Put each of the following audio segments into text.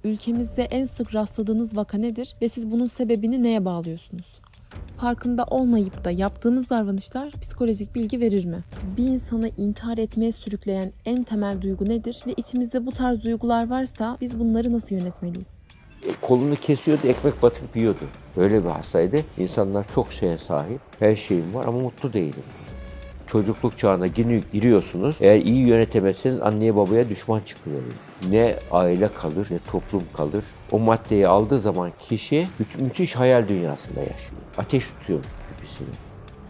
Ülkemizde en sık rastladığınız vaka nedir ve siz bunun sebebini neye bağlıyorsunuz? Farkında olmayıp da yaptığımız davranışlar psikolojik bilgi verir mi? Bir insanı intihar etmeye sürükleyen en temel duygu nedir ve içimizde bu tarz duygular varsa biz bunları nasıl yönetmeliyiz? Kolunu kesiyordu, ekmek batırıp yiyordu. Böyle bir hastaydı. İnsanlar çok şeye sahip, her şeyim var ama mutlu değilim. Çocukluk çağına giriyorsunuz. Eğer iyi yönetemezseniz anneye babaya düşman çıkıyor. Ne aile kalır, ne toplum kalır. O maddeyi aldığı zaman kişi müthiş hayal dünyasında yaşıyor. Ateş tutuyor pipisini.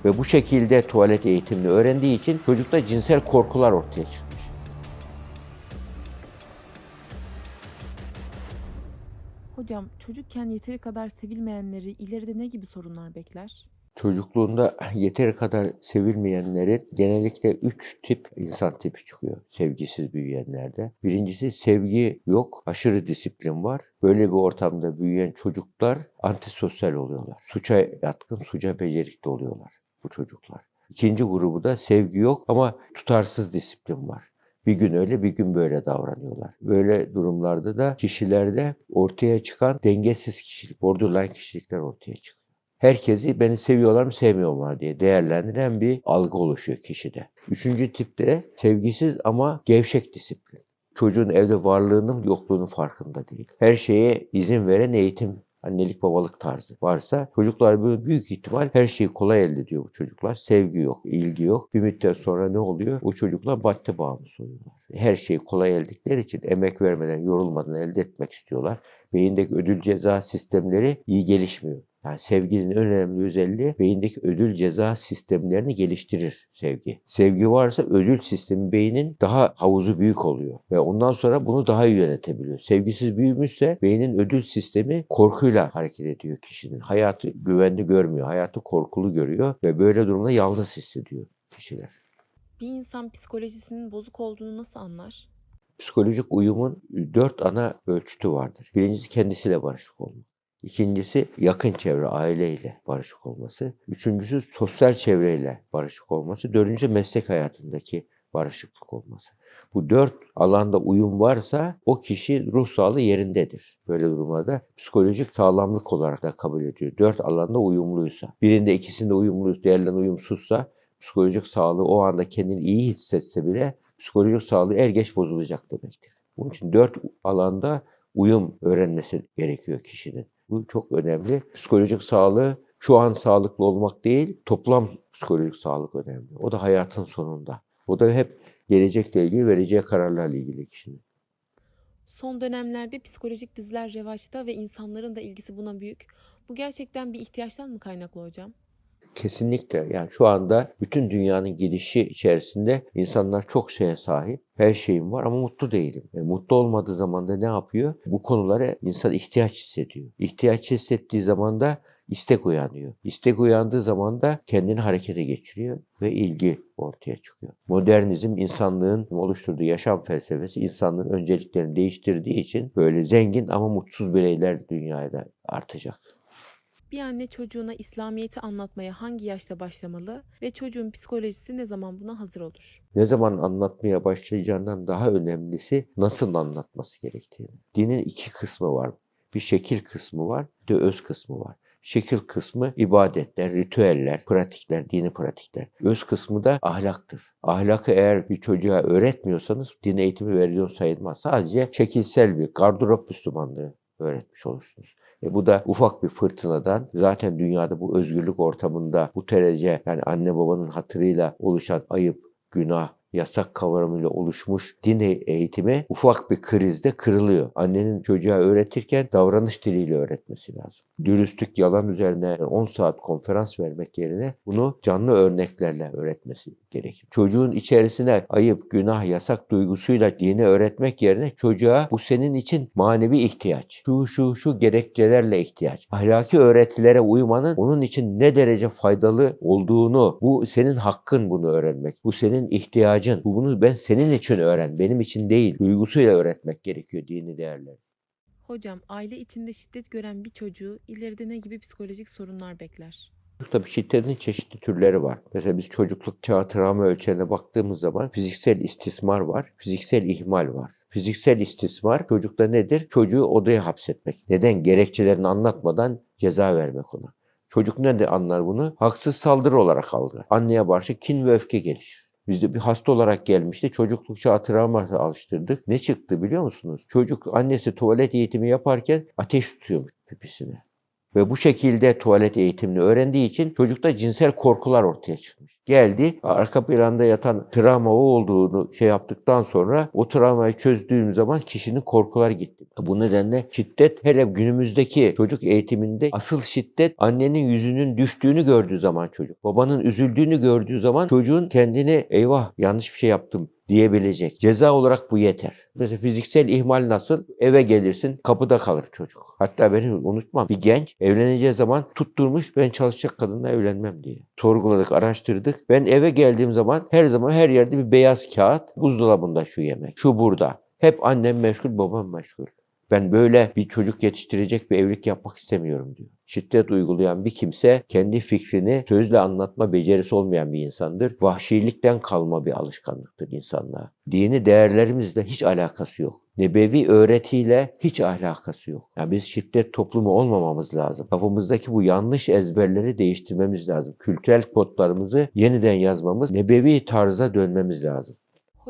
Ve bu şekilde tuvalet eğitimini öğrendiği için çocukta cinsel korkular ortaya çıkmış. Hocam, çocukken yeteri kadar sevilmeyenleri ileride ne gibi sorunlar bekler? Çocukluğunda yeteri kadar sevilmeyenlerin genellikle 3 tip insan tipi çıkıyor sevgisiz büyüyenlerde. Birincisi sevgi yok, aşırı disiplin var. Böyle bir ortamda büyüyen çocuklar antisosyal oluyorlar. Suça yatkın, suça becerikli oluyorlar bu çocuklar. İkinci grubu da sevgi yok ama tutarsız disiplin var. Bir gün öyle, bir gün böyle davranıyorlar. Böyle durumlarda da kişilerde ortaya çıkan dengesiz kişilik, borderline kişilikler ortaya çıkıyor. Herkesi beni seviyorlar mı sevmiyorlar diye değerlendiren bir algı oluşuyor kişide. Üçüncü tipte sevgisiz ama gevşek disiplin. Çocuğun evde varlığının yokluğunun farkında değil. Her şeye izin veren eğitim, annelik babalık tarzı varsa çocuklar böyle büyük ihtimal her şeyi kolay elde ediyor bu çocuklar. Sevgi yok, ilgi yok. Bir müddet sonra ne oluyor? O çocuklar madde bağımlısı oluyorlar. Her şeyi kolay elde ettikleri için emek vermeden, yorulmadan elde etmek istiyorlar. Beyindeki ödül ceza sistemleri iyi gelişmiyor. Yani sevginin en önemli özelliği beyindeki ödül ceza sistemlerini geliştirir sevgi. Sevgi varsa ödül sistemi beynin daha havuzu büyük oluyor ve ondan sonra bunu daha iyi yönetebiliyor. Sevgisiz büyümüşse beynin ödül sistemi korkuyla hareket ediyor kişinin. Hayatı güvenli görmüyor, hayatı korkulu görüyor ve böyle durumda yalnız hissediyor kişiler. Bir insan psikolojisinin bozuk olduğunu nasıl anlar? Psikolojik uyumun 4 ana ölçütü vardır. Birincisi kendisiyle barışık olmak. İkincisi yakın çevre, aileyle barışık olması. Üçüncüsü sosyal çevreyle barışık olması. Dördüncüsü meslek hayatındaki barışıklık olması. Bu 4 alanda uyum varsa o kişi ruh sağlığı yerindedir. Böyle durumlarda psikolojik sağlamlık olarak da kabul ediyor. 4 alanda uyumluysa. Birinde ikisinde uyumluysa, diğerlerinde uyumsuzsa psikolojik sağlığı o anda kendini iyi hissetse bile psikolojik sağlığı er geç bozulacak demektir. Bunun için 4 alanda uyum öğrenmesi gerekiyor kişinin. Bu çok önemli. Psikolojik sağlığı şu an sağlıklı olmak değil, toplam psikolojik sağlık önemli. O da hayatın sonunda. O da hep gelecekle ilgili, vereceği kararlarla ilgili kişinin. Son dönemlerde psikolojik diziler revaçta ve insanların da ilgisi buna büyük. Bu gerçekten bir ihtiyaçtan mı kaynaklı hocam? Kesinlikle. Yani şu anda bütün dünyanın gidişi içerisinde insanlar çok şeye sahip. Her şeyim var ama mutlu değilim. Mutlu olmadığı zaman da ne yapıyor? Bu konulara insan ihtiyaç hissediyor. İhtiyaç hissettiği zaman da istek uyanıyor. İstek uyandığı zaman da kendini harekete geçiriyor ve ilgi ortaya çıkıyor. Modernizm insanlığın oluşturduğu yaşam felsefesi insanlığın önceliklerini değiştirdiği için böyle zengin ama mutsuz bireyler dünyada artacak. Bir anne çocuğuna İslamiyet'i anlatmaya hangi yaşta başlamalı ve çocuğun psikolojisi ne zaman buna hazır olur? Ne zaman anlatmaya başlayacağından daha önemlisi nasıl anlatması gerektiğini. Dinin 2 kısmı var. Bir şekil kısmı var, bir de öz kısmı var. Şekil kısmı ibadetler, ritüeller, pratikler, dini pratikler. Öz kısmı da ahlaktır. Ahlakı eğer bir çocuğa öğretmiyorsanız din eğitimi veriliyor sayılmaz. Sadece şekilsel bir gardırop Müslümanlığı öğretmiş olursunuz. Bu da ufak bir fırtınadan zaten dünyada bu özgürlük ortamında bu derece yani anne babanın hatırıyla oluşan ayıp, günah, yasak kavramıyla oluşmuş din eğitimi ufak bir krizde kırılıyor. Annenin çocuğa öğretirken davranış diliyle öğretmesi lazım. Dürüstlük, yalan üzerine 10 saat konferans vermek yerine bunu canlı örneklerle öğretmesi gerekir. Çocuğun içerisine ayıp, günah, yasak duygusuyla dini öğretmek yerine çocuğa bu senin için manevi ihtiyaç. Şu gerekçelerle ihtiyaç. Ahlaki öğretilere uymanın onun için ne derece faydalı olduğunu, bu senin hakkın bunu öğrenmek. Bu senin ihtiyacın. Bunu ben senin için öğren, benim için değil. Duygusuyla öğretmek gerekiyor dini değerleri. Hocam, aile içinde şiddet gören bir çocuğu ileride ne gibi psikolojik sorunlar bekler? Tabii şiddetin çeşitli türleri var. Mesela biz çocukluk çağı travma ölçeğine baktığımız zaman fiziksel istismar var, fiziksel ihmal var. Fiziksel istismar çocukta nedir? Çocuğu odaya hapsetmek. Neden? Gerekçelerini anlatmadan ceza vermek ona. Çocuk ne de anlar bunu? Haksız saldırı olarak algılar. Anneye karşı kin ve öfke gelişir. Bizde bir hasta olarak gelmişti. Çocukluk çağı travma alıştırdık. Ne çıktı biliyor musunuz? Çocuk annesi tuvalet eğitimi yaparken ateş tutuyormuş pipisine. Ve bu şekilde tuvalet eğitimini öğrendiği için çocukta cinsel korkular ortaya çıkmış. Geldi, arka planda yatan travma o olduğunu yaptıktan sonra o travmayı çözdüğüm zaman kişinin korkuları gitti. Bu nedenle şiddet, hele günümüzdeki çocuk eğitiminde asıl şiddet annenin yüzünün düştüğünü gördüğü zaman çocuk. Babanın üzüldüğünü gördüğü zaman çocuğun kendini eyvah yanlış bir şey yaptım diyebilecek. Ceza olarak bu yeter. Mesela fiziksel ihmal nasıl? Eve gelirsin, kapıda kalır çocuk. Hatta beni unutmam. Bir genç evleneceği zaman tutturmuş, ben çalışacak kadınla evlenmem diye. Sorguladık, araştırdık. Ben eve geldiğim zaman her yerde bir beyaz kağıt, buzdolabında şu yemek, şu burada. Hep annem meşgul, babam meşgul. Ben böyle bir çocuk yetiştirecek bir evlilik yapmak istemiyorum diyor. Şiddet uygulayan bir kimse kendi fikrini sözle anlatma becerisi olmayan bir insandır. Vahşilikten kalma bir alışkanlıktır insanlığa. Dini değerlerimizle hiç alakası yok. Nebevi öğretiyle hiç alakası yok. Yani biz şiddet toplumu olmamamız lazım. Kafamızdaki bu yanlış ezberleri değiştirmemiz lazım. Kültürel kodlarımızı yeniden yazmamız, nebevi tarza dönmemiz lazım.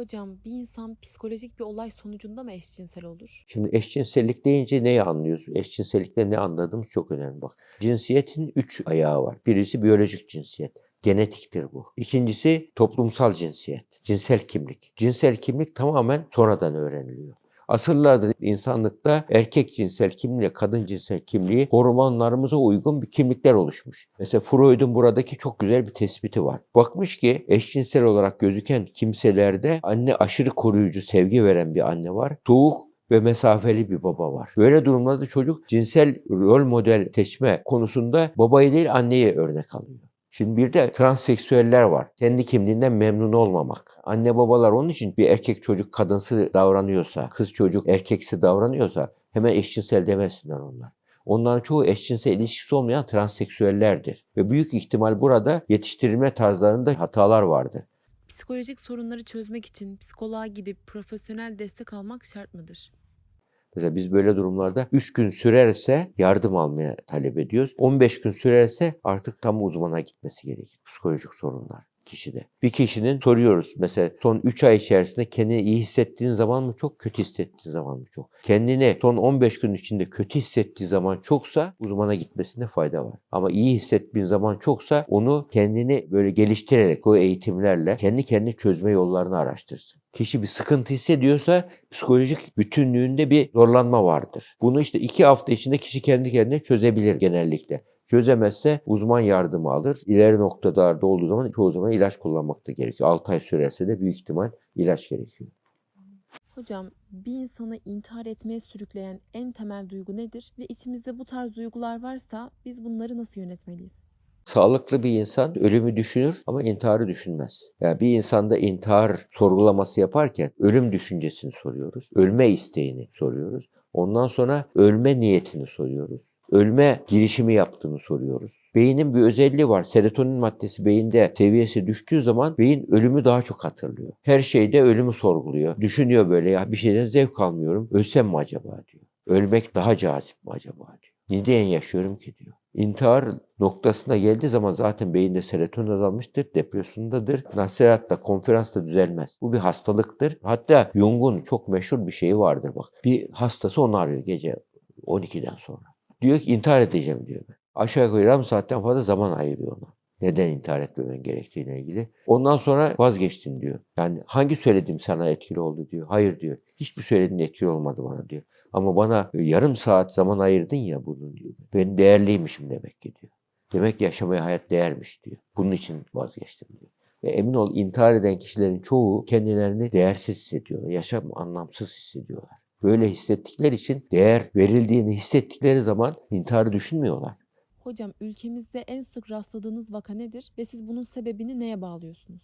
Hocam, bir insan psikolojik bir olay sonucunda mı eşcinsel olur? Şimdi eşcinsellik deyince neyi anlıyoruz? Eşcinsellikte ne anladığımız çok önemli bak. Cinsiyetin 3 ayağı var. Birisi biyolojik cinsiyet. Genetiktir bu. İkincisi toplumsal cinsiyet. Cinsel kimlik. Cinsel kimlik tamamen sonradan öğreniliyor. Asırlardır insanlıkta erkek cinsel kimliği, kadın cinsel kimliği hormonlarımıza uygun bir kimlikler oluşmuş. Mesela Freud'un buradaki çok güzel bir tespiti var. Bakmış ki eşcinsel olarak gözüken kimselerde anne aşırı koruyucu, sevgi veren bir anne var. Soğuk ve mesafeli bir baba var. Böyle durumlarda çocuk cinsel rol model seçme konusunda babayı değil anneyi örnek alıyor. Şimdi bir de transseksüeller var. Kendi kimliğinden memnun olmamak. Anne babalar onun için bir erkek çocuk kadınsı davranıyorsa, kız çocuk erkeksi davranıyorsa hemen eşcinsel demesinler onlar. Onların çoğu eşcinsel ilişkisi olmayan transseksüellerdir. Ve büyük ihtimal burada yetiştirilme tarzlarında hatalar vardır. Psikolojik sorunları çözmek için psikoloğa gidip profesyonel destek almak şart mıdır? Mesela biz böyle durumlarda 3 gün sürerse yardım almaya talep ediyoruz. 15 gün sürerse artık tam uzmana gitmesi gerekir. Psikolojik sorunlar kişide. Bir kişinin soruyoruz mesela son 3 ay içerisinde kendini iyi hissettiğin zaman mı çok, kötü hissettiğin zaman mı çok? Kendini son 15 gün içinde kötü hissettiği zaman çoksa uzmana gitmesinde fayda var. Ama iyi hissettiğin zaman çoksa onu kendini böyle geliştirerek o eğitimlerle kendi kendini çözme yollarını araştırsın. Kişi bir sıkıntı hissediyorsa psikolojik bütünlüğünde bir zorlanma vardır. Bunu işte 2 hafta içinde kişi kendi kendine çözebilir genellikle. Çözemezse uzman yardımı alır. İleri noktalarda olduğu zaman çoğu zaman ilaç kullanmak da gerekiyor. 6 ay sürerse de büyük ihtimal ilaç gerekiyor. Hocam, bir insanı intihar etmeye sürükleyen en temel duygu nedir? Ve içimizde bu tarz duygular varsa biz bunları nasıl yönetmeliyiz? Sağlıklı bir insan ölümü düşünür ama intiharı düşünmez. Yani bir insanda intihar sorgulaması yaparken ölüm düşüncesini soruyoruz. Ölme isteğini soruyoruz. Ondan sonra ölme niyetini soruyoruz. Ölme girişimi yaptığını soruyoruz. Beynin bir özelliği var. Serotonin maddesi beyinde seviyesi düştüğü zaman beyin ölümü daha çok hatırlıyor. Her şeyde ölümü sorguluyor. Düşünüyor böyle ya bir şeyden zevk almıyorum. Ölsem mi acaba diyor. Ölmek daha cazip mi acaba diyor. Neden yaşıyorum ki diyor. İntihar noktasına geldiği zaman zaten beyinde serotonin azalmıştır, depresyondadır. Nasihatta, konferansta düzelmez. Bu bir hastalıktır. Hatta Jung'un çok meşhur bir şeyi vardır bak. Bir hastası onu arıyor gece 12'den sonra. Diyor ki intihar edeceğim diyor. Aşağı yukarı yarım saatten fazla zaman ayırıyor ona. Neden intihar etmemen gerektiğine ilgili. Ondan sonra vazgeçtin diyor. Yani hangi söylediğim sana etkili oldu diyor. Hayır diyor. Hiçbir söylediğin etkili olmadı bana diyor. Ama bana yarım saat zaman ayırdın ya bunun diyor. Ben değerliymişim demek ki diyor. Demek ki yaşamaya hayat değermiş diyor. Bunun için vazgeçtim diyor. Ve emin ol intihar eden kişilerin çoğu kendilerini değersiz hissediyorlar. Yaşam anlamsız hissediyorlar. Böyle hissettikleri için değer verildiğini hissettikleri zaman intiharı düşünmüyorlar. Hocam, ülkemizde en sık rastladığınız vaka nedir ve siz bunun sebebini neye bağlıyorsunuz?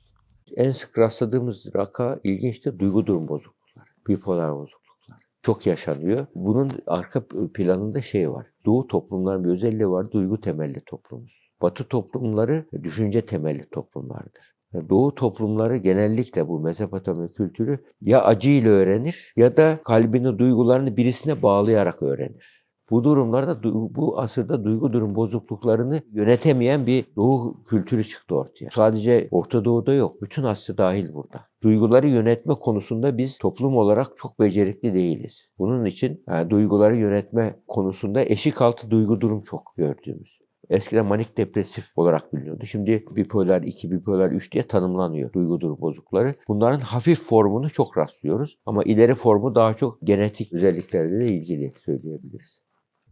En sık rastladığımız vaka ilginçtir. Duygu durum bozuklukları, bipolar bozukluklar. Çok yaşanıyor. Bunun arka planında şey var. Doğu toplumların bir özelliği var. Duygu temelli toplumuz. Batı toplumları düşünce temelli toplumlardır. Doğu toplumları genellikle bu Mesopotami kültürü ya acıyla öğrenir ya da kalbini, duygularını birisine bağlayarak öğrenir. Bu durumlarda bu asırda duygu durum bozukluklarını yönetemeyen bir Doğu kültürü çıktı ortaya. Sadece Orta Doğu'da yok, bütün Asya dahil burada. Duyguları yönetme konusunda biz toplum olarak çok becerikli değiliz. Bunun için duyguları yönetme konusunda eşik altı duygu durum çok gördüğümüz. Eskiden manik depresif olarak biliniyordu. Şimdi bipolar 2, bipolar 3 diye tanımlanıyor duygu durum bozuklukları. Bunların hafif formunu çok rastlıyoruz ama ileri formu daha çok genetik özelliklerle de ilgili söyleyebiliriz.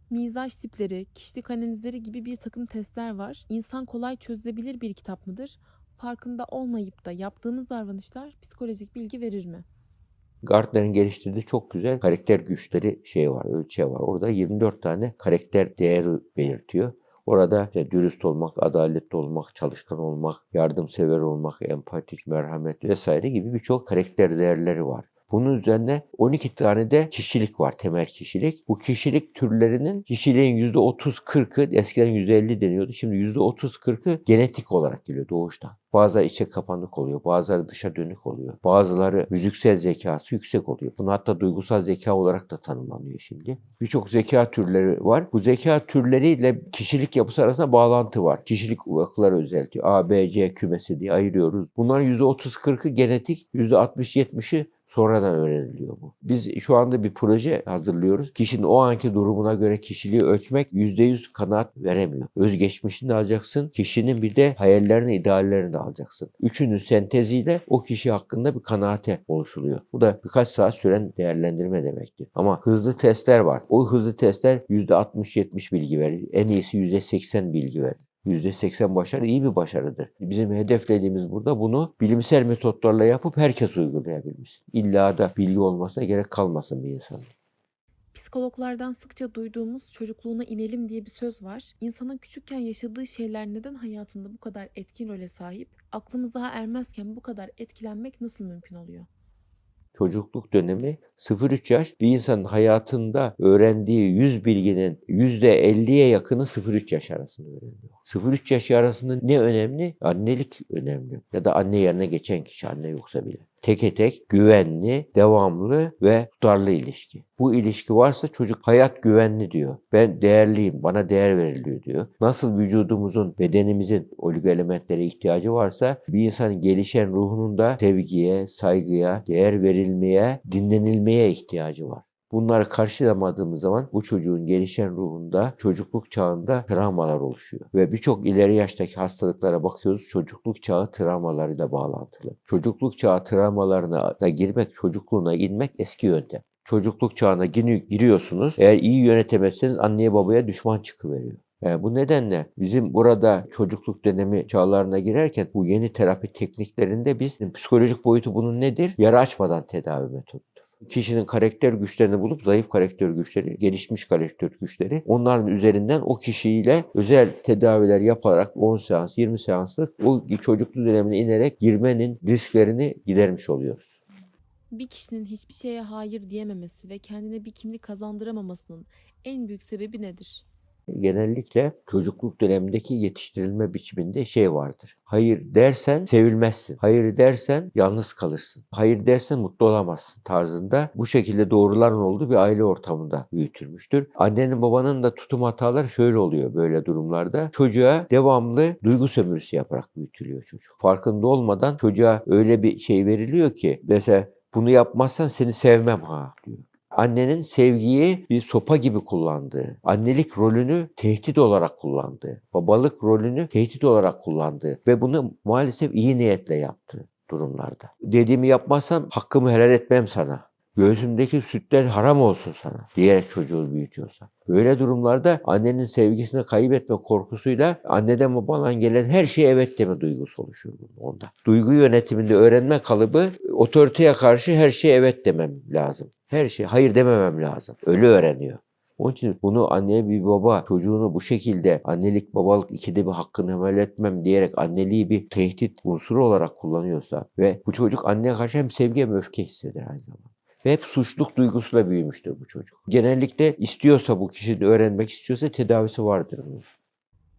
Mizaç tipleri, kişilik analizleri gibi bir takım testler var. İnsan kolay çözülebilir bir kitap mıdır? Farkında olmayıp da yaptığımız davranışlar psikolojik bilgi verir mi? Gardner'in geliştirdiği çok güzel karakter güçleri ölçeği var. Orada 24 tane karakter değeri belirtiyor. Orada dürüst olmak, adaletli olmak, çalışkan olmak, yardımsever olmak, empatik, merhamet vesaire gibi birçok karakter değerleri var. Bunun üzerine 12 tane de kişilik var, temel kişilik. Bu kişilik türlerinin kişiliğin %30-40'ı, eskiden %50 deniyordu. Şimdi %30-40'ı genetik olarak geliyor doğuştan. Bazıları içe kapanık oluyor, bazıları dışa dönük oluyor. Bazıları müziksel zekası yüksek oluyor. Bunu hatta duygusal zeka olarak da tanımlanıyor şimdi. Birçok zeka türleri var. Bu zeka türleriyle kişilik yapısı arasında bağlantı var. Kişilik vakıfları özelliği, A, B, C kümesi diye ayırıyoruz. Bunların %30-40'ı genetik, %60-70'i sonradan öğreniliyor bu. Biz şu anda bir proje hazırlıyoruz. Kişinin o anki durumuna göre kişiliği ölçmek %100 kanaat veremiyor. Özgeçmişini de alacaksın. Kişinin bir de hayallerini, ideallerini de alacaksın. Üçünün senteziyle o kişi hakkında bir kanaate oluşuluyor. Bu da birkaç saat süren değerlendirme demektir. Ama hızlı testler var. O hızlı testler %60-70 bilgi verir. En iyisi %80 bilgi verir. %80 başarı iyi bir başarıdır. Bizim hedeflediğimiz burada bunu bilimsel metotlarla yapıp herkes uygulayabilmesi. İlla da bilgi olmasına gerek kalmasın bir insanın. Psikologlardan sıkça duyduğumuz çocukluğuna inelim diye bir söz var. İnsanın küçükken yaşadığı şeyler neden hayatında bu kadar etkin role sahip? Aklımız daha ermezken bu kadar etkilenmek nasıl mümkün oluyor? Çocukluk dönemi 0-3 yaş bir insanın hayatında öğrendiği 100 bilginin %50'ye yakını 0-3 yaş arasında öğreniyor. 0-3 yaş arasında ne önemli? Annelik önemli. Ya da anne yerine geçen kişi, anne yoksa bile. Teke tek, güvenli, devamlı ve tutarlı ilişki. Bu ilişki varsa çocuk hayat güvenli diyor. Ben değerliyim, bana değer veriliyor diyor. Nasıl vücudumuzun, bedenimizin oligoelementlere ihtiyacı varsa bir insanın gelişen ruhunun da sevgiye, saygıya, değer verilmeye, dinlenilmeye ihtiyacı var. Bunları karşılamadığımız zaman bu çocuğun gelişen ruhunda, çocukluk çağında travmalar oluşuyor. Ve birçok ileri yaştaki hastalıklara bakıyoruz, çocukluk çağı travmalarıyla bağlantılı. Çocukluk çağı travmalarına da girmek, çocukluğuna inmek eski yöntem. Çocukluk çağına giriyorsunuz, eğer iyi yönetemezseniz anneye babaya düşman çıkıveriyor. Bu nedenle bizim burada çocukluk dönemi çağlarına girerken bu yeni terapi tekniklerinde biz psikolojik boyutu bunun nedir? Yara açmadan tedavi metodudur. Kişinin karakter güçlerini bulup zayıf karakter güçleri, gelişmiş karakter güçleri onların üzerinden o kişiyle özel tedaviler yaparak 10 seans, 20 seanslık o çocukluk dönemine inerek girmenin risklerini gidermiş oluyoruz. Bir kişinin hiçbir şeye hayır diyememesi ve kendine bir kimlik kazandıramamasının en büyük sebebi nedir? Genellikle çocukluk dönemindeki yetiştirilme biçiminde vardır. Hayır dersen sevilmezsin. Hayır dersen yalnız kalırsın. Hayır dersen mutlu olamazsın tarzında bu şekilde doğruların olduğu bir aile ortamında büyütülmüştür. Annenin babanın da tutum hataları şöyle oluyor böyle durumlarda. Çocuğa devamlı duygu sömürüsü yaparak büyütülüyor çocuk. Farkında olmadan çocuğa öyle bir şey veriliyor ki mesela bunu yapmazsan seni sevmem diyor. Annenin sevgiyi bir sopa gibi kullandığı, annelik rolünü tehdit olarak kullandığı, babalık rolünü tehdit olarak kullandığı ve bunu maalesef iyi niyetle yaptığı durumlarda. Dediğimi yapmazsan hakkımı helal etmem sana. Göğsümdeki sütler haram olsun sana diyerek çocuğu büyütüyorsa. Böyle durumlarda annenin sevgisini kaybetme korkusuyla anneden babadan gelen her şeye evet deme duygusu oluşuyor onda. Duygu yönetiminde öğrenme kalıbı otoriteye karşı her şeye evet demem lazım. Her şeye hayır dememem lazım. Öyle öğreniyor. Onun için bunu anneye bir baba çocuğunu bu şekilde annelik babalık ikide bir hakkını helal etmem diyerek anneliği bir tehdit unsuru olarak kullanıyorsa ve bu çocuk anneye karşı hem sevgi hem öfke hisseder aynı zamanda. Ve hep suçluluk duygusuyla büyümüştür bu çocuk. Genellikle istiyorsa bu kişi de öğrenmek istiyorsa tedavisi vardır bunun.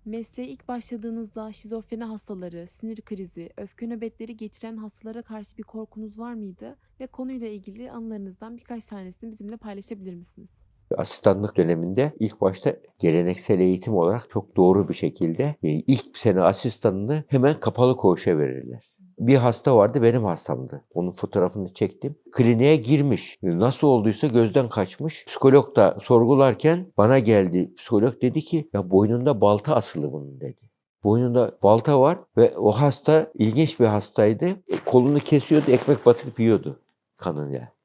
Mesleğe ilk başladığınızda şizofreni hastaları, sinir krizi, öfke nöbetleri geçiren hastalara karşı bir korkunuz var mıydı? Ve konuyla ilgili anılarınızdan birkaç tanesini bizimle paylaşabilir misiniz? Asistanlık döneminde ilk başta geleneksel eğitim olarak çok doğru bir şekilde ilk sene asistanını hemen kapalı koğuşa verirler. Bir hasta vardı, benim hastamdı. Onun fotoğrafını çektim. Kliniğe girmiş. Nasıl olduysa gözden kaçmış. Psikolog da sorgularken bana geldi. Psikolog dedi ki ya boynunda balta asılı bunun dedi. Boynunda balta var ve o hasta ilginç bir hastaydı. Kolunu kesiyordu, ekmek batırıp yiyordu kanıyla.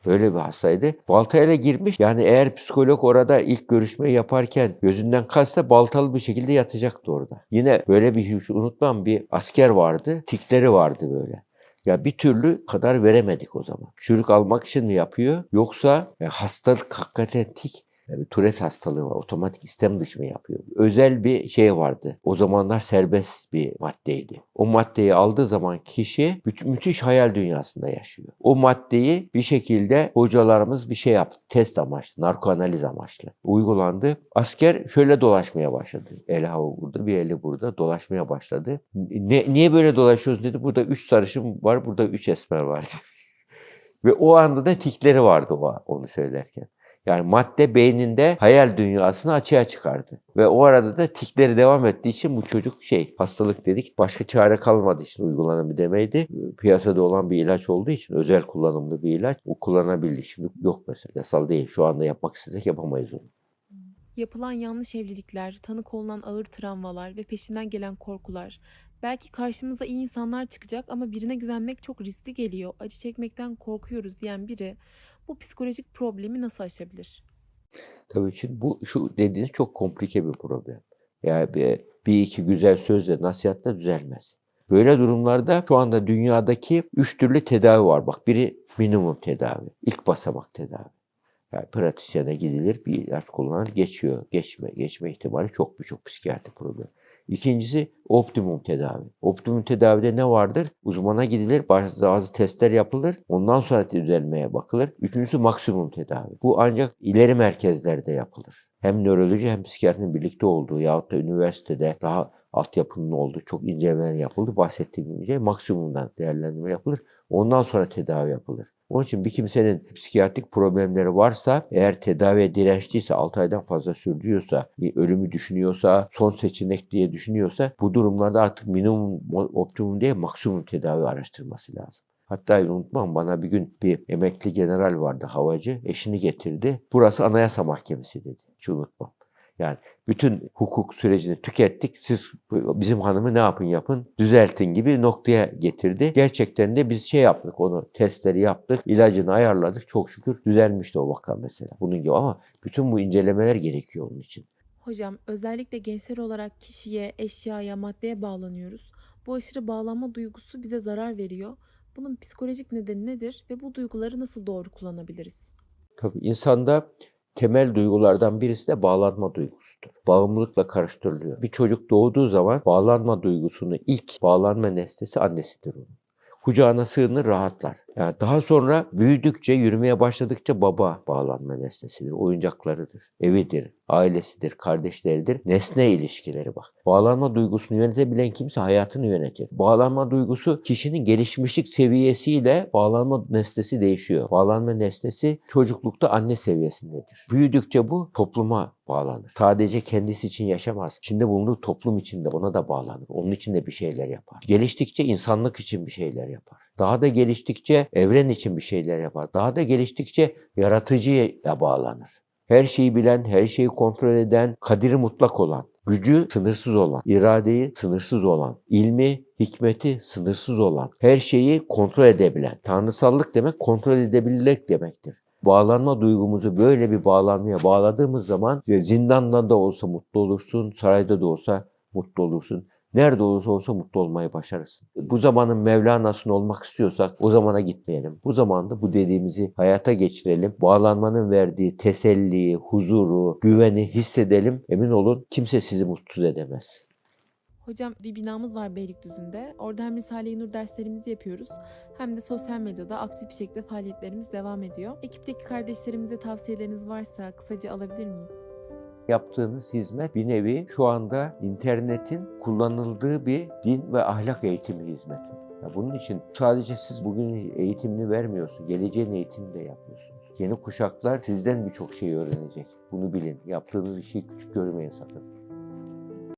Öyle bir hastaydı. Baltayla girmiş. Yani eğer psikolog orada ilk görüşmeyi yaparken gözünden kaçsa baltalı bir şekilde yatacaktı orada. Yine böyle bir hiç unutmam, bir asker vardı. Tikleri vardı böyle. Ya bir türlü kadar veremedik o zaman. Çürük almak için mi yapıyor? Yoksa hastalık hakikaten tik. Yani Tourette hastalığı var. Otomatik istem dışı mı yapıyor? Özel bir şey vardı. O zamanlar serbest bir maddeydi. O maddeyi aldığı zaman kişi müthiş hayal dünyasında yaşıyor. O maddeyi bir şekilde hocalarımız bir şey yaptı. Test amaçlı, narkoanaliz amaçlı uygulandı. Asker şöyle dolaşmaya başladı. El hava burada, bir eli burada dolaşmaya başladı. Niye böyle dolaşıyoruz dedi. Burada 3 sarışın var, burada 3 esmer var. Ve o anda da tikleri vardı onu söylerken. Yani madde beyninde hayal dünyasını açığa çıkardı. Ve o arada da tikleri devam ettiği için bu çocuk hastalık dedik. Başka çare kalmadığı için uygulanan bir demeydi. Piyasada olan bir ilaç olduğu için özel kullanımlı bir ilaç. O kullanabildi. Şimdi yok mesela. Yasal değil. Şu anda yapmak istesek yapamayız onu. Yapılan yanlış evlilikler, tanık olunan ağır travmalar ve peşinden gelen korkular. Belki karşımıza iyi insanlar çıkacak ama birine güvenmek çok riskli geliyor. Acı çekmekten korkuyoruz diyen biri bu psikolojik problemi nasıl aşabilir? Tabii için şu dediğiniz çok komplike bir problem. Yani bir iki güzel sözle, nasihatle düzelmez. Böyle durumlarda şu anda dünyadaki 3 türlü tedavi var. Bak, biri minimum tedavi, ilk basamak tedavi. Yani pratisyene gidilir, bir ilaç kullanır, geçiyor. Geçme ihtimali çok, birçok psikiyatri problemi. İkincisi optimum tedavi. Optimum tedavide ne vardır? Uzmana gidilir, bazı testler yapılır, ondan sonra düzelmeye bakılır. Üçüncüsü maksimum tedavi. Bu ancak ileri merkezlerde yapılır. Hem nöroloji hem psikiyatrinin birlikte olduğu yahut da üniversitede daha altyapının olduğu çok incelemeler yapıldı. Bahsettiğim gibi maksimumdan değerlendirme yapılır. Ondan sonra tedavi yapılır. Onun için bir kimsenin psikiyatrik problemleri varsa, eğer tedaviye dirençliyse, 6 aydan fazla sürdürüyorsa, ölümü düşünüyorsa, son seçenek diye düşünüyorsa, bu durumlarda artık minimum, optimum değil maksimum tedavi araştırması lazım. Hatta unutmam, bana bir gün bir emekli general vardı, havacı, eşini getirdi. Burası Anayasa Mahkemesi dedi. Hiç unutmam. Yani bütün hukuk sürecini tükettik. Siz bizim hanımı ne yapın düzeltin gibi noktaya getirdi. Gerçekten de biz yaptık, onu testleri yaptık, ilacını ayarladık. Çok şükür düzelmişti o vaka mesela. Bunun gibi, ama bütün bu incelemeler gerekiyor onun için. Hocam, özellikle gençler olarak kişiye, eşyaya, maddeye bağlanıyoruz. Bu aşırı bağlanma duygusu bize zarar veriyor. Bunun psikolojik nedeni nedir ve bu duyguları nasıl doğru kullanabiliriz? Tabii insanda temel duygulardan birisi de bağlanma duygusudur. Bağımlılıkla karıştırılıyor. Bir çocuk doğduğu zaman bağlanma duygusunu ilk bağlanma nesnesi annesidir onun. Kucağına sığınır, rahatlar. Yani daha sonra büyüdükçe, yürümeye başladıkça baba bağlanma nesnesidir. Oyuncaklarıdır, evidir, ailesidir, kardeşleridir. Nesne ilişkileri bak. Bağlanma duygusunu yönetebilen kimse hayatını yönetir. Bağlanma duygusu kişinin gelişmişlik seviyesiyle bağlanma nesnesi değişiyor. Bağlanma nesnesi çocuklukta anne seviyesindedir. Büyüdükçe bu topluma bağlanır. Sadece kendisi için yaşamaz. İçinde bulunduğu toplum içinde ona da bağlanır. Onun için de bir şeyler yapar. Geliştikçe insanlık için bir şeyler yapar. Daha da geliştikçe evren için bir şeyler yapar. Daha da geliştikçe yaratıcıya bağlanır. Her şeyi bilen, her şeyi kontrol eden, kadiri mutlak olan, gücü sınırsız olan, iradeyi sınırsız olan, ilmi, hikmeti sınırsız olan, her şeyi kontrol edebilen. Tanrısallık demek kontrol edebilirlik demektir. Bağlanma duygumuzu böyle bir bağlanmaya bağladığımız zaman zindanda da olsa mutlu olursun, sarayda da olsa mutlu olursun. Nerede olursa olsa mutlu olmayı başarırsın. Bu zamanın Mevlana'sını olmak istiyorsak o zamana gitmeyelim. Bu zamanda bu dediğimizi hayata geçirelim. Bağlanmanın verdiği teselliyi, huzuru, güveni hissedelim. Emin olun, kimse sizi mutsuz edemez. Hocam, bir binamız var Beylikdüzü'nde. Orada hem Risale-i Nur derslerimizi yapıyoruz hem de sosyal medyada aktif bir şekilde faaliyetlerimiz devam ediyor. Ekipteki kardeşlerimize tavsiyeleriniz varsa kısaca alabilir miyiz? Yaptığınız hizmet bir nevi şu anda internetin kullanıldığı bir din ve ahlak eğitimi hizmeti. Ya bunun için sadece siz bugün eğitimini vermiyorsunuz, geleceğin eğitimini de yapıyorsunuz. Yeni kuşaklar sizden birçok şey öğrenecek. Bunu bilin. Yaptığınız işi küçük görmeyin sakın.